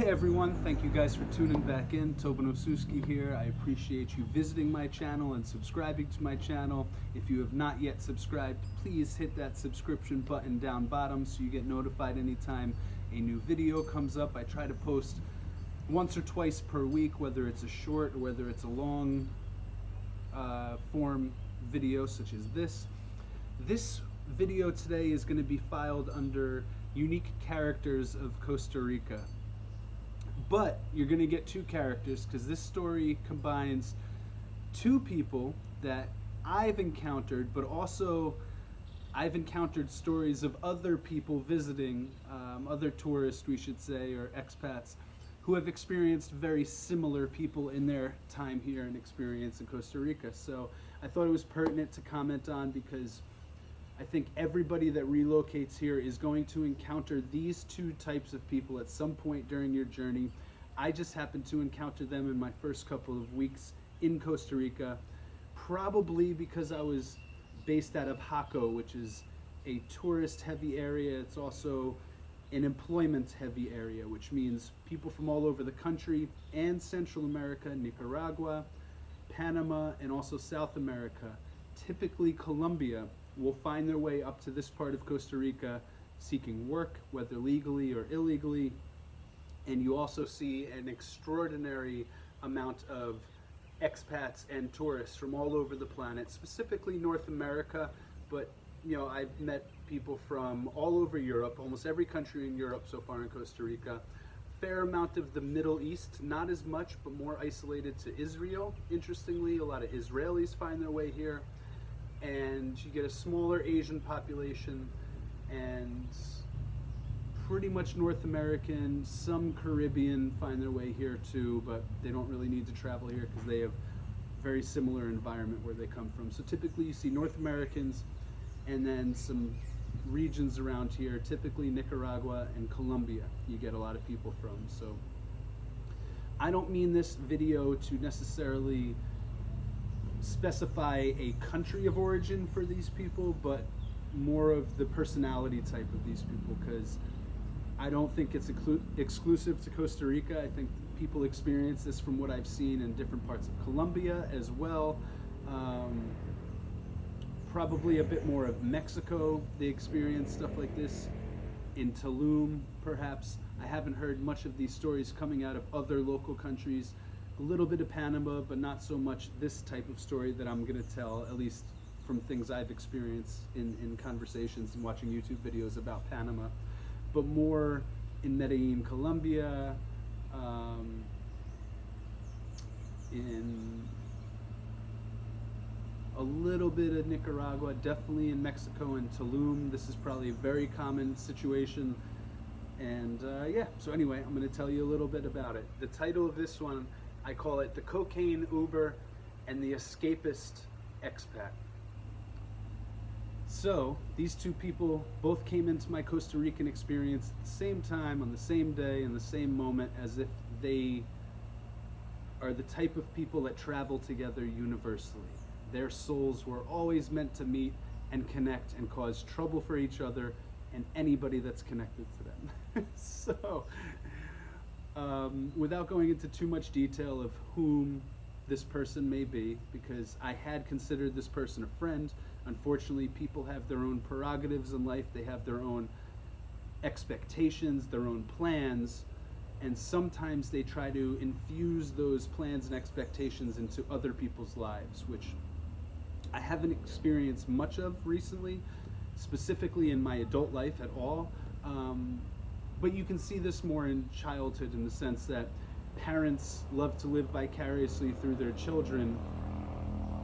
Hey everyone, thank you guys for tuning back in. Tobin Osuski here. I appreciate you visiting my channel and subscribing to my channel. If you have not yet subscribed, please hit that subscription button down bottom so you get notified anytime a new video comes up. I try to post once or twice per week, whether it's a short or whether it's a long form video such as this. This video today is going to be filed under unique characters of Costa Rica. But you're going to get two characters because this story combines two people that I've encountered, but also I've encountered stories of other people visiting, other tourists, we should say, or expats, who have experienced very similar people in their time here and experience in Costa Rica. So I thought it was pertinent to comment on because I think everybody that relocates here is going to encounter these two types of people at some point during your journey. I just happened to encounter them in my first couple of weeks in Costa Rica, probably because I was based out of Jaco, which is a tourist-heavy area. It's also an employment-heavy area, which means people from all over the country and Central America, Nicaragua, Panama, and also South America, typically Colombia, will find their way up to this part of Costa Rica seeking work, whether legally or illegally. And you also see an extraordinary amount of expats and tourists from all over the planet, specifically North America, but you know, I've met people from all over Europe, almost every country in Europe so far in Costa Rica. Fair amount of the Middle East, not as much, but more isolated to Israel. Interestingly, a lot of Israelis find their way here. And you get a smaller Asian population and pretty much North American, some Caribbean find their way here too, but they don't really need to travel here because they have very similar environment where they come from. So typically you see North Americans and then some regions around here, typically Nicaragua and Colombia, you get a lot of people from. So I don't mean this video to necessarily specify a country of origin for these people, but more of the personality type of these people, because I don't think it's exclusive to Costa Rica. I think people experience this from what I've seen in different parts of Colombia as well. Probably a bit more of Mexico, they experience stuff like this. In Tulum, perhaps. I haven't heard much of these stories coming out of other local countries. A little bit of Panama, but not so much this type of story that I'm going to tell, at least from things I've experienced in conversations and watching YouTube videos about Panama, but more in Medellin, Colombia, in a little bit of Nicaragua, definitely in Mexico and Tulum. This is probably a very common situation. And yeah, so anyway, I'm going to tell you a little bit about it. The title of this one, I call it The Cocaine Uber and the Escapist Expat. So these two people both came into my Costa Rican experience at the same time, on the same day, in the same moment, as if they are the type of people that travel together universally. Their souls were always meant to meet and connect and cause trouble for each other and anybody that's connected to them. So without going into too much detail of whom this person may be, because I had considered this person a friend. Unfortunately, people have their own prerogatives in life. They have their own expectations, their own plans, and sometimes they try to infuse those plans and expectations into other people's lives, which I haven't experienced much of recently, specifically in my adult life at all. But you can see this more in childhood, in the sense that parents love to live vicariously through their children.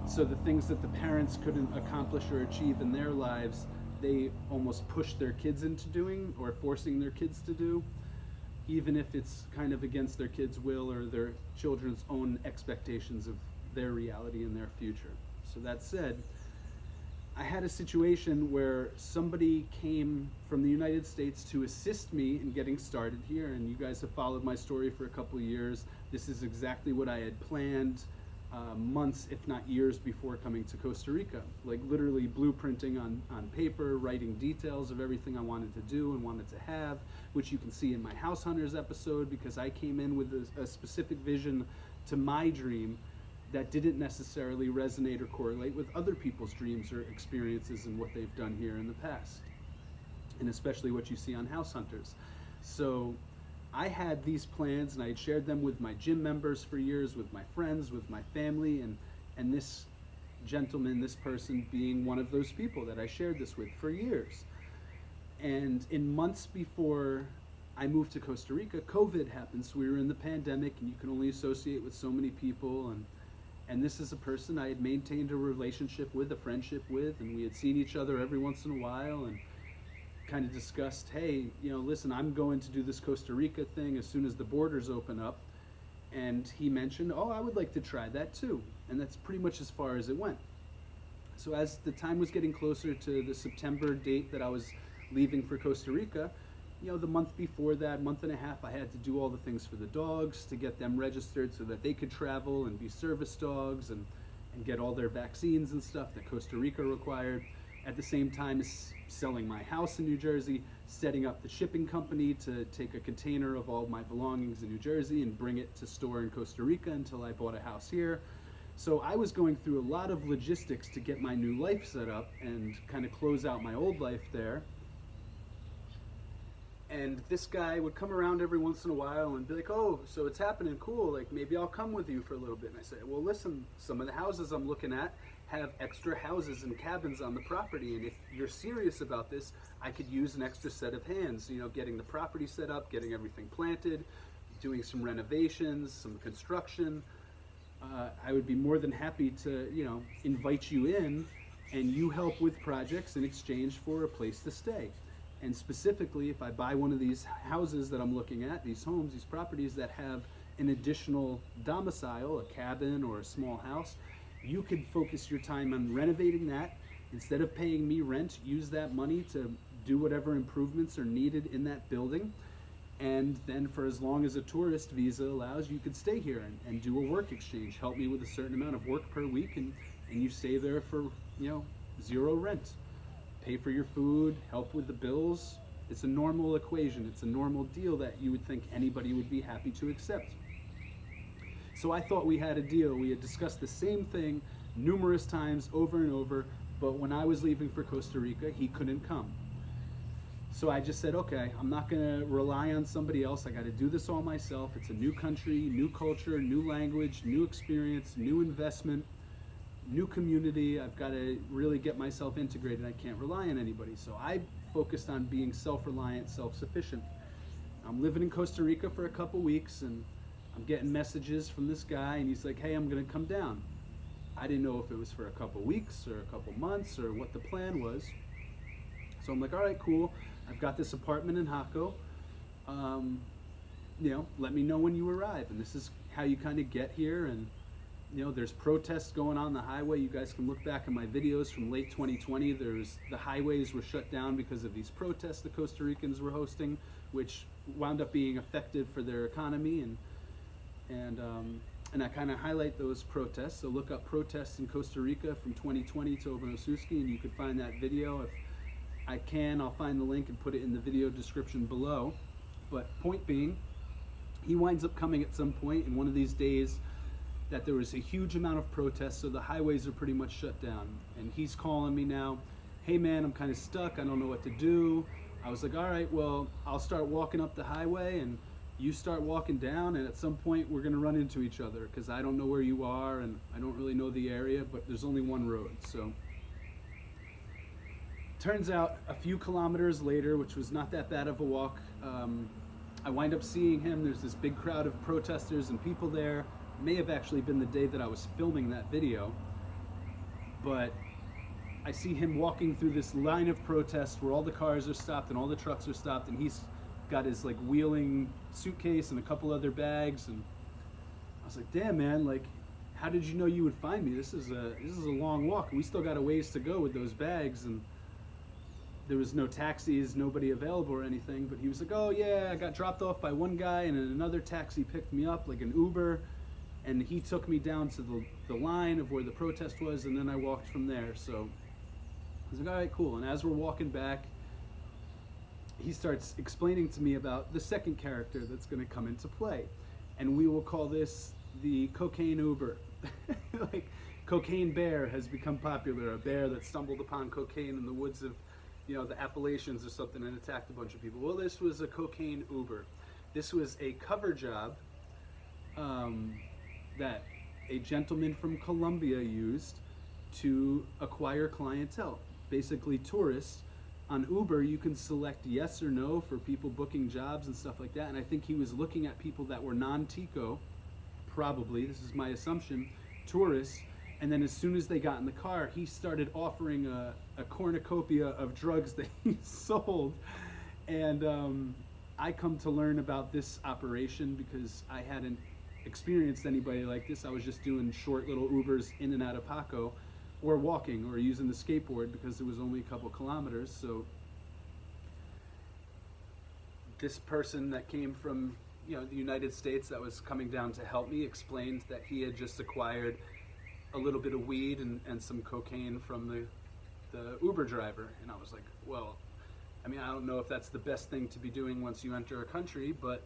So the things that the parents couldn't accomplish or achieve in their lives, they almost push their kids into doing, or forcing their kids to do, even if it's kind of against their kids' will or their children's own expectations of their reality and their future. So that said, I had a situation where somebody came from the United States to assist me in getting started here, and you guys have followed my story for a couple of years. This is exactly what I had planned. months, if not years, before coming to Costa Rica. Like literally blueprinting on paper, writing details of everything I wanted to do and wanted to have, which you can see in my House Hunters episode, because I came in with a specific vision to my dream that didn't necessarily resonate or correlate with other people's dreams or experiences and what they've done here in the past, and especially what you see on House Hunters. So I had these plans and I had shared them with my gym members for years, with my friends, with my family, and this gentleman, this person being one of those people that I shared this with for years. And in months before I moved to Costa Rica, COVID happened. So we were in the pandemic and you can only associate with so many people, and this is a person I had maintained a relationship with, a friendship with, and we had seen each other every once in a while and kind of discussed, hey, you know, listen, I'm going to do this Costa Rica thing as soon as the borders open up. And he mentioned, oh, I would like to try that too. And that's pretty much as far as it went. So as the time was getting closer to the September date that I was leaving for Costa Rica, you know, the month before that, month and a half, I had to do all the things for the dogs to get them registered so that they could travel and be service dogs and get all their vaccines and stuff that Costa Rica required. At the same time as selling my house in New Jersey, setting up the shipping company to take a container of all my belongings in New Jersey and bring it to store in Costa Rica until I bought a house here. So I was going through a lot of logistics to get my new life set up and kind of close out my old life there. And this guy would come around every once in a while and be like, oh, so it's happening, cool, like maybe I'll come with you for a little bit. And I said, well, listen, some of the houses I'm looking at have extra houses and cabins on the property, and if you're serious about this, I could use an extra set of hands, you know, getting the property set up, getting everything planted, doing some renovations, some construction. I would be more than happy to, you know, invite you in and you help with projects in exchange for a place to stay. And specifically, if I buy one of these houses that I'm looking at, these homes, these properties that have an additional domicile, a cabin or a small house, you could focus your time on renovating that. Instead of paying me rent, use that money to do whatever improvements are needed in that building. And then for as long as a tourist visa allows, you could stay here and do a work exchange. Help me with a certain amount of work per week, and you stay there for, you know, zero rent. Pay for your food, help with the bills. It's a normal equation. It's a normal deal that you would think anybody would be happy to accept. So I thought we had a deal. We had discussed the same thing numerous times over and over, but when I was leaving for Costa Rica, he couldn't come. So I just said, okay, I'm not gonna rely on somebody else. I gotta do this all myself. It's a new country, new culture, new language, new experience, new investment, new community. I've gotta really get myself integrated. I can't rely on anybody. So I focused on being self-reliant, self-sufficient. I'm living in Costa Rica for a couple weeks, and I'm getting messages from this guy, and he's like, hey, I'm gonna come down. I didn't know if it was for a couple weeks or a couple months or what the plan was. So I'm like, all right, cool. I've got this apartment in Jaco. You know, let me know when you arrive. And this is how you kind of get here. And, you know, there's protests going on the highway. You guys can look back at my videos from late 2020. The highways were shut down because of these protests the Costa Ricans were hosting, which wound up being effective for their economy. And I kind of highlight those protests. So look up protests in Costa Rica from 2020 to Obonosuski, and you can find that video. If I can, I'll find the link and put it in the video description below. But point being, he winds up coming at some point in one of these days that there was a huge amount of protests, so the highways are pretty much shut down. And he's calling me now, hey man, I'm kind of stuck, I don't know what to do. I was like, all right, well, I'll start walking up the highway and you start walking down, and at some point we're gonna run into each other because I don't know where you are and I don't really know the area, but there's only one road. So turns out a few kilometers later, which was not that bad of a walk, I wind up seeing him. There's this big crowd of protesters and people there. It may have actually been the day that I was filming that video, but I see him walking through this line of protests where all the cars are stopped and all the trucks are stopped, and he's got his like wheeling suitcase and a couple other bags, and I was like, damn man, like how did you know you would find me? This is a long walk. We still got a ways to go with those bags, and there was no taxis, nobody available or anything, but he was like, oh yeah, I got dropped off by one guy and then another taxi picked me up, like an Uber, And he took me down to the line of where the protest was, and then I walked from there. So I was like, all right, cool. And as we're walking back, he starts explaining to me about the second character that's going to come into play. And we will call this the cocaine Uber. Like, cocaine bear has become popular, a bear that stumbled upon cocaine in the woods of, the Appalachians or something and attacked a bunch of people. Well, this was a cocaine Uber. This was a cover job that a gentleman from Colombia used to acquire clientele, basically tourists. On Uber, you can select yes or no for people booking jobs and stuff like that. And I think he was looking at people that were non-Tico, probably, this is my assumption, tourists. And then as soon as they got in the car, he started offering a cornucopia of drugs that he sold. And I come to learn about this operation because I hadn't experienced anybody like this. I was just doing short little Ubers in and out of Jaco, or walking, or using the skateboard because it was only a couple kilometers. So this person that came from the United States that was coming down to help me explained that he had just acquired a little bit of weed and some cocaine from the Uber driver. And I was like, well, I mean, I don't know if that's the best thing to be doing once you enter a country, but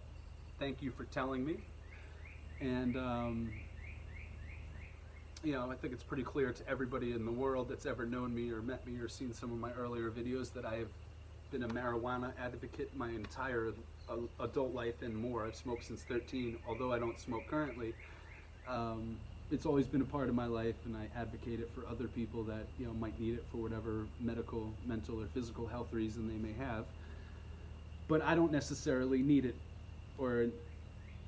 thank you for telling me. And I think it's pretty clear to everybody in the world that's ever known me or met me or seen some of my earlier videos that I have been a marijuana advocate my entire adult life and more. I've smoked since 13, although I don't smoke currently. It's always been a part of my life, and I advocate it for other people that might need it for whatever medical, mental, or physical health reason they may have. But I don't necessarily need it or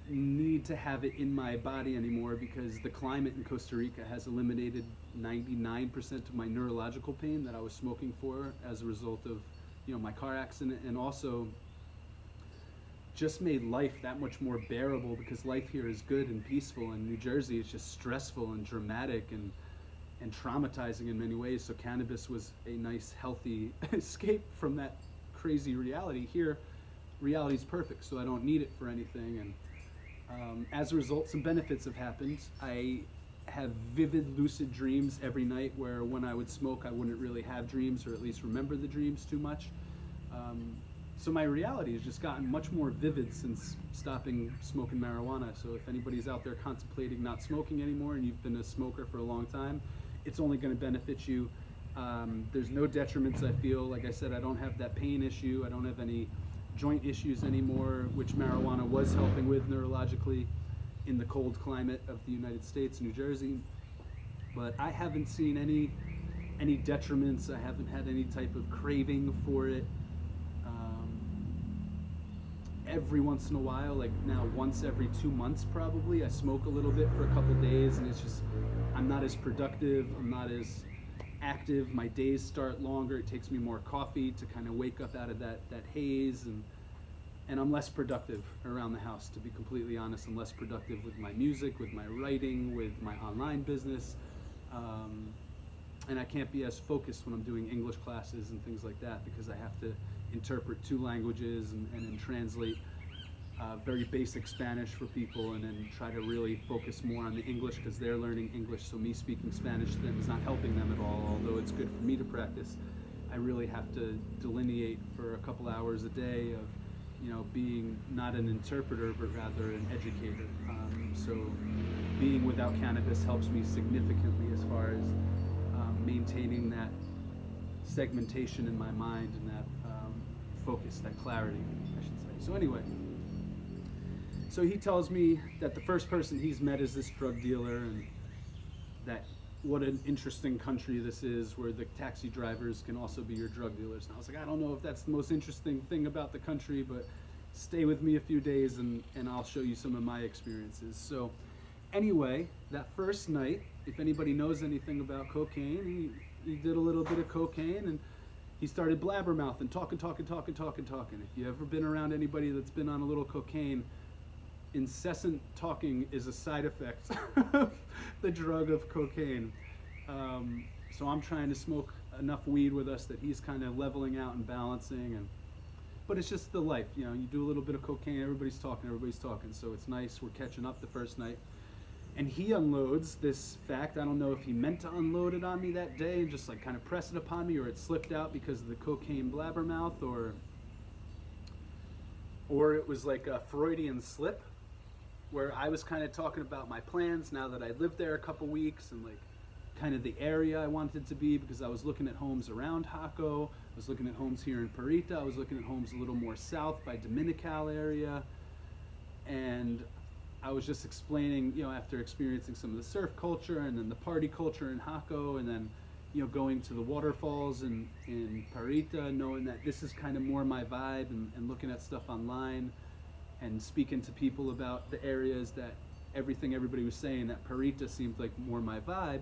need to have it in my body anymore because the climate in Costa Rica has eliminated 99% of my neurological pain that I was smoking for as a result of my car accident, and also just made life that much more bearable because life here is good and peaceful. In New Jersey, it's just stressful and dramatic and traumatizing in many ways. So cannabis was a nice, healthy escape from that crazy reality. Here, reality is perfect, so I don't need it for anything. And as a result, some benefits have happened. I have vivid, lucid dreams every night where when I would smoke, I wouldn't really have dreams, or at least remember the dreams too much. So my reality has just gotten much more vivid since stopping smoking marijuana. So if anybody's out there contemplating not smoking anymore and you've been a smoker for a long time, it's only going to benefit you. There's no detriments, I feel. Like I said, I don't have that pain issue. I don't have any joint issues anymore, which marijuana was helping with neurologically in the cold climate of the United States, New Jersey. But I haven't seen any detriments. I haven't had any type of craving for it. Every once in a while, like now once every 2 months probably, I smoke a little bit for a couple days, and it's just, I'm not as productive, I'm not as active, my days start longer, it takes me more coffee to kind of wake up out of that haze, and I'm less productive around the house, to be completely honest. I'm less productive with my music, with my writing, with my online business, and I can't be as focused when I'm doing English classes and things like that because I have to interpret 2 languages and then translate very basic Spanish for people, and then try to really focus more on the English because they're learning English, so me speaking Spanish to them is not helping them at all, although it's good for me to practice. I really have to delineate for a couple hours a day of being not an interpreter but rather an educator. So being without cannabis helps me significantly as far as maintaining that segmentation in my mind and that focus, that clarity, I should say. So anyway, so he tells me that the first person he's met is this drug dealer, and that what an interesting country this is where the taxi drivers can also be your drug dealers. And I was like, I don't know if that's the most interesting thing about the country, but stay with me a few days and I'll show you some of my experiences. So anyway, that first night, if anybody knows anything about cocaine, he did a little bit of cocaine, and he started blabbermouthing, talking. If you've ever been around anybody that's been on a little cocaine, incessant talking is a side effect of the drug of cocaine. So I'm trying to smoke enough weed with us that he's kind of leveling out and balancing, but it's just the life, you do a little bit of cocaine, everybody's talking, so it's nice. We're catching up the first night. And he unloads this fact. I don't know if he meant to unload it on me that day and just like kind of press it upon me, or it slipped out because of the cocaine blabbermouth, or it was like a Freudian slip where I was kind of talking about my plans now that I lived there a couple weeks, and like kind of the area I wanted to be, because I was looking at homes around Jaco, I was looking at homes here in Parita, I was looking at homes a little more south by Dominical area, and I was just explaining, after experiencing some of the surf culture and then the party culture in Jaco, and then, going to the waterfalls in Parita, knowing that this is kind of more my vibe, and looking at stuff online and speaking to people about the areas that everybody was saying that Parita seemed like more my vibe.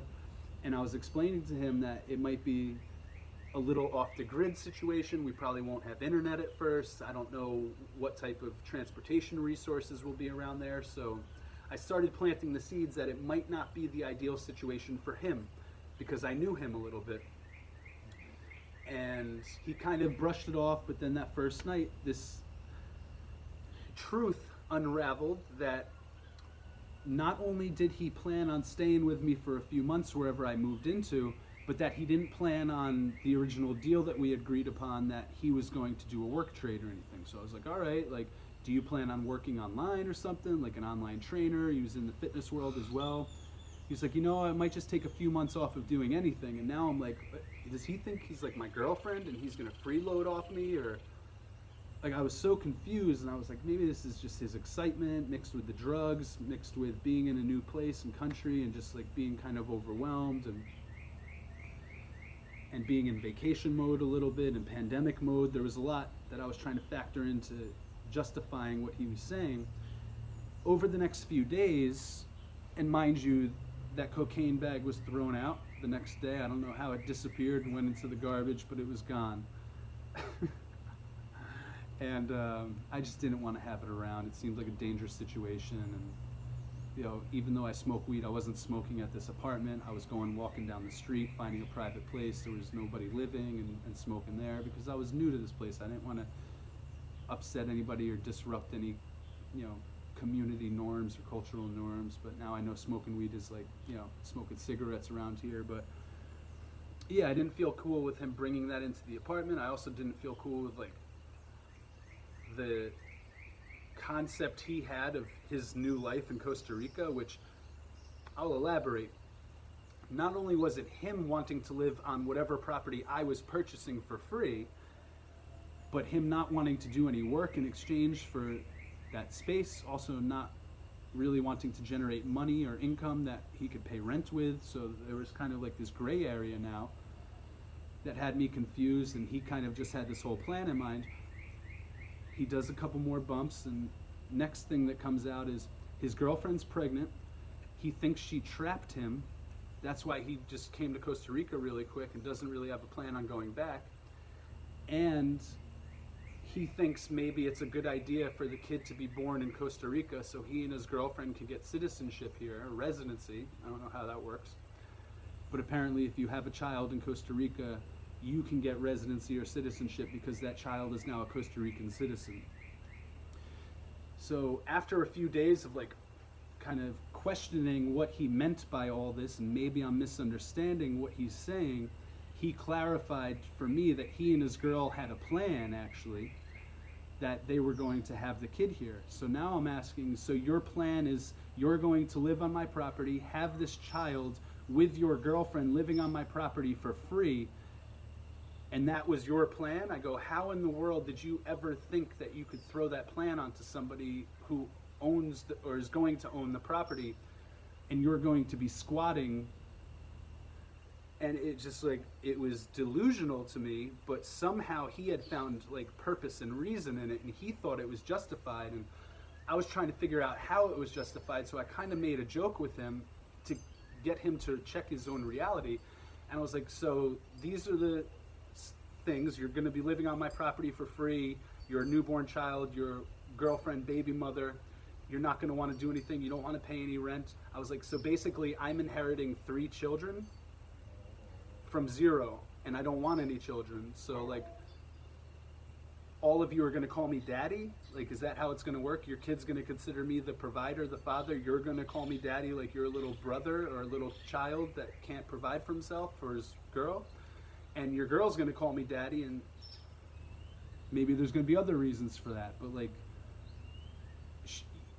And I was explaining to him that it might be a little off the grid situation. We probably won't have internet at first. I don't know what type of transportation resources will be around there. So I started planting the seeds that it might not be the ideal situation for him, because I knew him a little bit. And he kind of brushed it off, but then that first night, this truth unraveled that not only did he plan on staying with me for a few months wherever I moved into, but that he didn't plan on the original deal that we agreed upon, that he was going to do a work trade or anything. So I was like, all right, like, do you plan on working online or something, like an online trainer? He was in the fitness world as well. He's like, I might just take a few months off of doing anything. And now I'm like, does he think he's like my girlfriend and he's gonna freeload off me? Or like, I was so confused, and I was like, maybe this is just his excitement mixed with the drugs, mixed with being in a new place and country, and just like being kind of overwhelmed, and being in vacation mode a little bit, and pandemic mode. There was a lot that I was trying to factor into justifying what he was saying. Over the next few days, and mind you, that cocaine bag was thrown out the next day. I don't know how it disappeared and went into the garbage, but it was gone. And I just didn't want to have it around. It seemed like a dangerous situation. And even though I smoke weed, I wasn't smoking at this apartment. I was walking down the street, finding a private place. There was nobody living, and smoking there, because I was new to this place. I didn't want to upset anybody or disrupt any, community norms or cultural norms. But now I know smoking weed is like, smoking cigarettes around here. But yeah, I didn't feel cool with him bringing that into the apartment. I also didn't feel cool with like the concept he had of his new life in Costa Rica, which I'll elaborate. Not only was it him wanting to live on whatever property I was purchasing for free, but him not wanting to do any work in exchange for that space, also not really wanting to generate money or income that he could pay rent with. So there was kind of like this gray area now that had me confused, and he kind of just had this whole plan in mind. He does a couple more bumps, and next thing that comes out is his girlfriend's pregnant. He thinks she trapped him. That's why he just came to Costa Rica really quick and doesn't really have a plan on going back. And he thinks maybe it's a good idea for the kid to be born in Costa Rica so he and his girlfriend can get citizenship here, or residency. I don't know how that works. But apparently if you have a child in Costa Rica, you can get residency or citizenship because that child is now a Costa Rican citizen. So after a few days of like kind of questioning what he meant by all this, and maybe I'm misunderstanding what he's saying, he clarified for me that he and his girl had a plan, actually, that they were going to have the kid here. So now I'm asking, so your plan is you're going to live on my property, have this child with your girlfriend living on my property for free, and that was your plan? I go, how in the world did you ever think that you could throw that plan onto somebody who owns or is going to own the property, and you're going to be squatting? And it just like, it was delusional to me, but somehow he had found like purpose and reason in it, and he thought it was justified, and I was trying to figure out how it was justified. So I kind of made a joke with him to get him to check his own reality. And I was like, so these are the things: you're going to be living on my property for free, you're a newborn child, your girlfriend, baby mother, you're not going to want to do anything, you don't want to pay any rent. I was like, so basically I'm inheriting 3 children from 0, and I don't want any children. So like, all of you are going to call me daddy? Like, is that how it's going to work? Your kid's going to consider me the provider, the father. You're going to call me daddy like you're a little brother or a little child that can't provide for himself or his girl. And your girl's going to call me daddy, and maybe there's going to be other reasons for that. But like,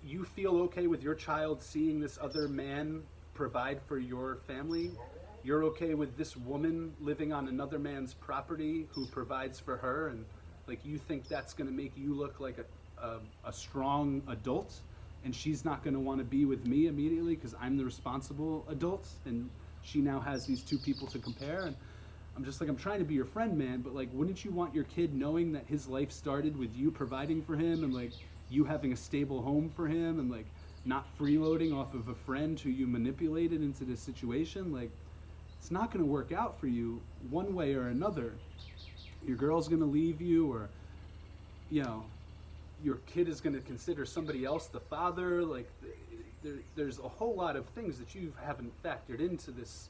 you feel okay with your child seeing this other man provide for your family? You're okay with this woman living on another man's property who provides for her, and like, you think that's going to make you look like a strong adult, and she's not going to want to be with me immediately because I'm the responsible adult, and she now has these two people to compare. And I'm just like, I'm trying to be your friend, man, but like, wouldn't you want your kid knowing that his life started with you providing for him, and like you having a stable home for him, and like not freeloading off of a friend who you manipulated into this situation? Like, it's not going to work out for you one way or another. Your girl's going to leave you, or, you know, your kid is going to consider somebody else the father. Like, there's a whole lot of things that you haven't factored into this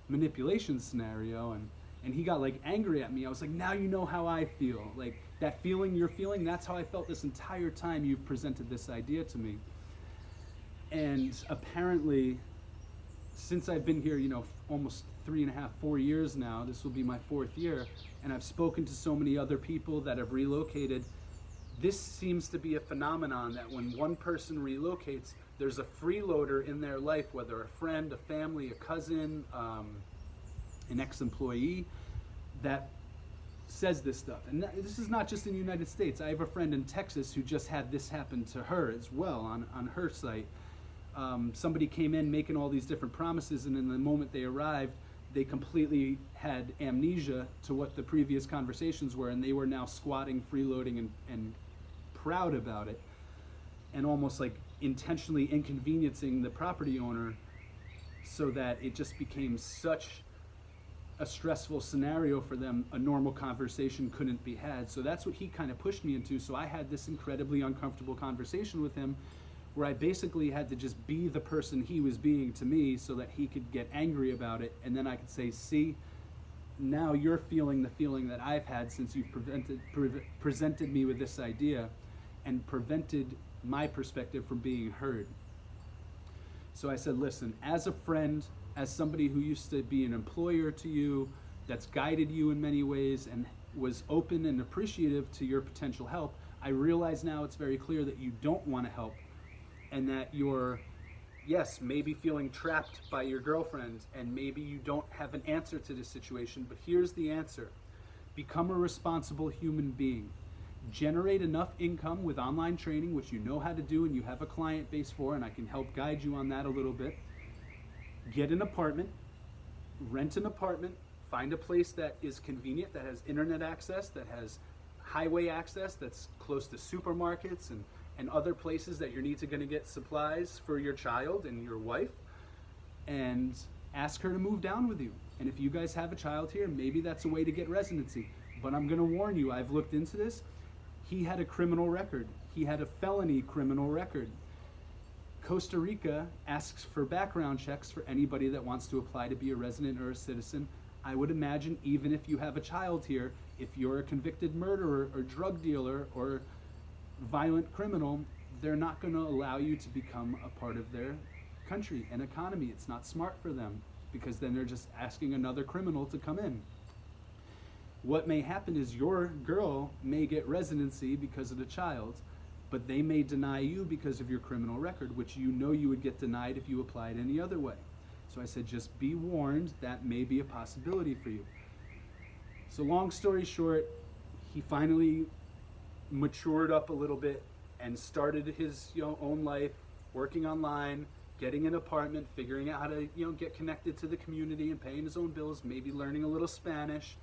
manipulation scenario. And he got like angry at me. I was like, now you know how I feel. Like, that feeling you're feeling, that's how I felt this entire time you've presented this idea to me. And apparently, since I've been here, you know, almost 3.5, 4 years now, this will be my 4th year, and I've spoken to so many other people that have relocated, this seems to be a phenomenon that when one person relocates, there's a freeloader in their life, whether a friend, a family, a cousin, an ex-employee, that says this stuff. And this is not just in the United States. I have a friend in Texas who just had this happen to her as well on her site. Somebody came in making all these different promises, and in the moment they arrived, they completely had amnesia to what the previous conversations were, and they were now squatting, freeloading, and proud about it, and almost like intentionally inconveniencing the property owner, so that it just became such a stressful scenario for them, a normal conversation couldn't be had. So that's what he kind of pushed me into. So I had this incredibly uncomfortable conversation with him, where I basically had to just be the person he was being to me so that he could get angry about it, and then I could say, see, now you're feeling the feeling that I've had since you've presented me with this idea and prevented my perspective from being heard. So I said, listen, as a friend, as somebody who used to be an employer to you, that's guided you in many ways and was open and appreciative to your potential help, I realize now it's very clear that you don't want to help, and that you're, yes, maybe feeling trapped by your girlfriend, and maybe you don't have an answer to this situation, but here's the answer. Become a responsible human being. Generate enough income with online training, which you know how to do and you have a client base for, and I can help guide you on that a little bit. Get an apartment, rent an apartment, find a place that is convenient, that has internet access, that has highway access, that's close to supermarkets and other places that you're going to get supplies for your child and your wife, and ask her to move down with you. And if you guys have a child here, maybe that's a way to get residency. But I'm going to warn you, I've looked into this. He had a criminal record. He had a felony criminal record. Costa Rica asks for background checks for anybody that wants to apply to be a resident or a citizen. I would imagine even if you have a child here, if you're a convicted murderer or drug dealer or violent criminal, they're not going to allow you to become a part of their country and economy. It's not smart for them, because then they're just asking another criminal to come in. What may happen is your girl may get residency because of the child, but they may deny you because of your criminal record, which you know you would get denied if you applied any other way. So I said, just be warned, that may be a possibility for you. So long story short, he finally matured up a little bit and started his own life, working online, getting an apartment, figuring out how to get connected to the community and paying his own bills, maybe learning a little Spanish.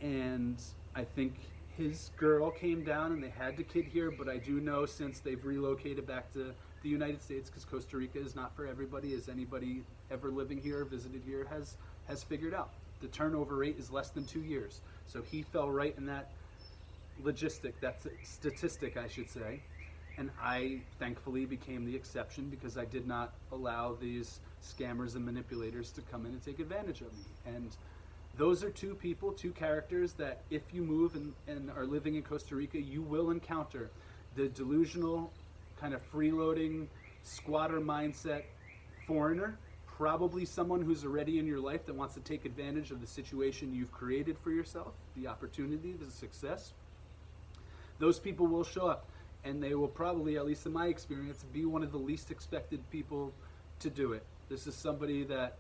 And I think his girl came down and they had the kid here, but I do know since they've relocated back to the United States, because Costa Rica is not for everybody, as anybody ever living here or visited here has figured out. The turnover rate is less than 2 years. So he fell right in that statistic, I should say. And I thankfully became the exception, because I did not allow these scammers and manipulators to come in and take advantage of me. And those are two people, two characters that if you move and are living in Costa Rica, you will encounter the delusional, kind of freeloading, squatter mindset foreigner, probably someone who's already in your life that wants to take advantage of the situation you've created for yourself, the opportunity, the success. Those people will show up, and they will probably, at least in my experience, be one of the least expected people to do it. This is somebody that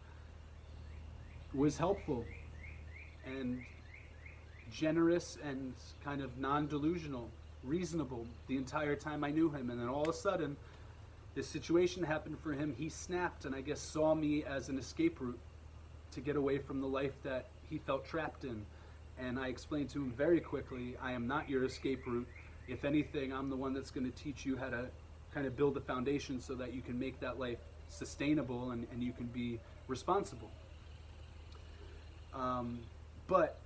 was helpful and generous and kind of non-delusional, reasonable the entire time I knew him. And then all of a sudden, this situation happened for him. He snapped and I guess saw me as an escape route to get away from the life that he felt trapped in. And I explained to him very quickly, I am not your escape route. If anything, I'm the one that's going to teach you how to kind of build a foundation so that you can make that life sustainable and you can be responsible. But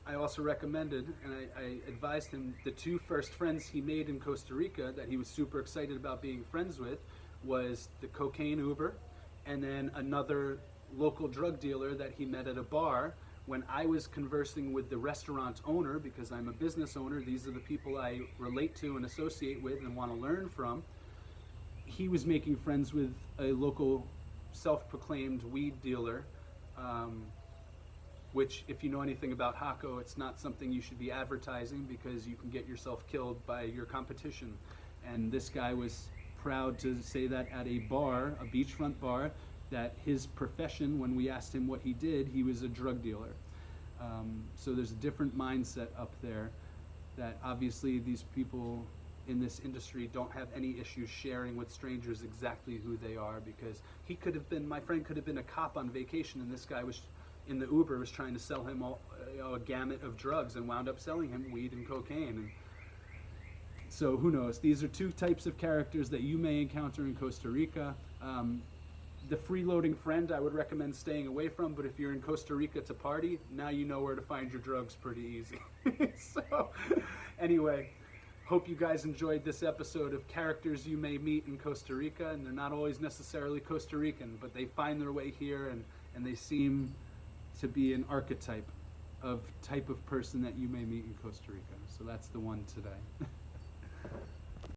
I also recommended, and I advised him, the two first friends he made in Costa Rica that he was super excited about being friends with was the cocaine Uber, and then another local drug dealer that he met at a bar. When I was conversing with the restaurant owner, because I'm a business owner, these are the people I relate to and associate with and want to learn from, he was making friends with a local self-proclaimed weed dealer, which, if you know anything about Hako, it's not something you should be advertising because you can get yourself killed by your competition. And this guy was proud to say that at a bar, a beachfront bar, that his profession, when we asked him what he did, he was a drug dealer. So there's a different mindset up there that obviously these people in this industry don't have any issues sharing with strangers exactly who they are, because he could have been, my friend could have been a cop on vacation, and this guy was in the Uber was trying to sell him a gamut of drugs and wound up selling him weed and cocaine. And so who knows? These are two types of characters that you may encounter in Costa Rica. The freeloading friend I would recommend staying away from, but if you're in Costa Rica to party, now you know where to find your drugs pretty easy. So anyway, hope you guys enjoyed this episode of characters you may meet in Costa Rica, and they're not always necessarily Costa Rican, but they find their way here and they seem to be an archetype of type of person that you may meet in Costa Rica. So that's the one today.